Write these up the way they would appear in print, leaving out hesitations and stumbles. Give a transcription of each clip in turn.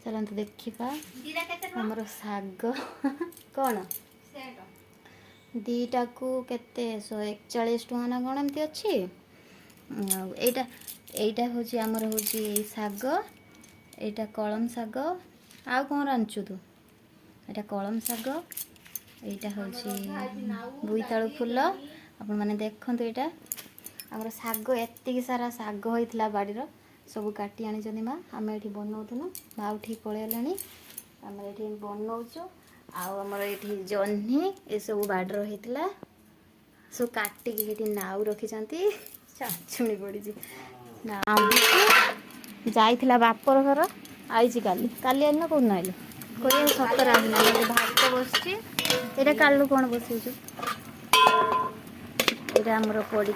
चलते देखा आमर साग कौन दीटा को केते 141 टଙ୍କା ना कौन एमती अच्छी एटा एटा हूँ आमर हूँ साग एटा कलम साग आ कौन रांचु तू एटा कलम साग एटा हूँ बोईतालु फुल आपण मैंने देखु यहाँ आमर साग एति सारा साग होता बाड़ी सब काटी आनी माँ आम ये बनाऊलु माँ उठी पलैलानी आम ये बनाऊचु आमर ये जह्नी ये सब बाड़र होता सब काटिकी नाउ रखी चाचुणी पड़ी जाइला बापर घर आई काली काली आइल ना कौन आइल कह सतर आना भात बस ये कालू कौन बसैचु यहाँ आमर पड़ी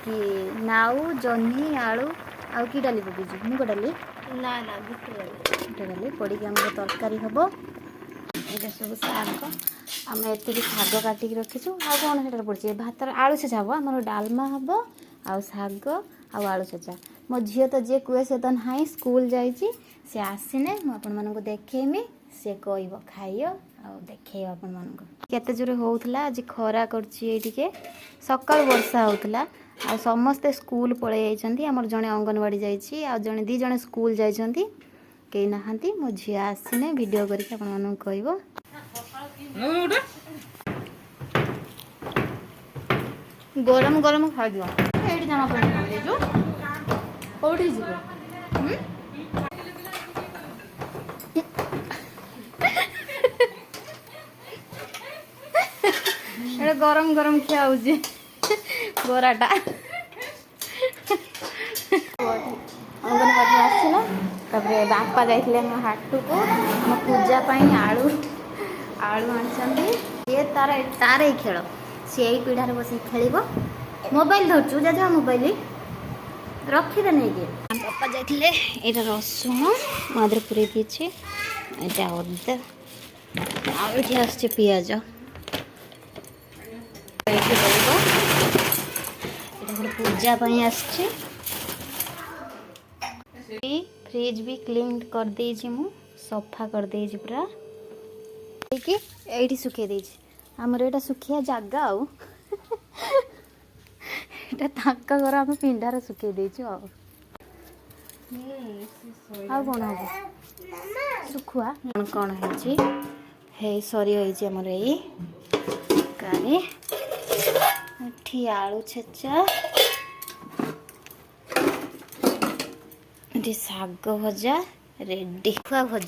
नाउ जह्नी आलू आउ कि डाली पकईचु मुग डाली ना ना बुट डाली पड़ी आम तरकारी हम ये सब साग आम ये साग काटिकी रखीचु आ कौन से पड़ी भात आलू छेचा हम आम डालमा हम आउ साग आलू छेचा मो झील तो जी कहे से तो ना स्कूल जाइए सी आसने मुझे देखेमी सी कह खाइ देखे आपण मानक केते जोरे होउथला आज खरा करछि टिके सकाळ वर्षा होउथला आ समस्ते स्कूल पळे जाइछन्ती हमर जणे अंगनवाड़ी जाइछि आ जणे दी जणे स्कूल जाइछन्ती के नाहंती मो झिया आसिने वीडियो करके आपण मानक कहबो गरम गरम खाइ दियो एठी जामा पड़े खाइ जो कोठी जिवो गरम गरम खिया बराटा अंगनवाड़ी आसला तापर बापा जाइए हाट को आम पूजा आलू आलू आनी ये तार तार ही खेल सी यही पीढ़ार बस खेल मोबाइल धरचु जा मोबाइल रखीदे नहीं कि बापा जाइए ये रसुण मधुर पूरे दीची यहाँ अदा आठ आस पिज पूजा फ्रिज भी क्लीन कर देछि मु सफा कर देछि पूरा ये सुखे देछि हमर एटा सुखिया जागा आउ एटा ताका घर हम पिंडार सुखे देछु आ कौन हम सुखुआ कौन है सरी होइछि हमर एई कारी एठी आलू छेचा एठी साग भजा रेडी खुआ भजा।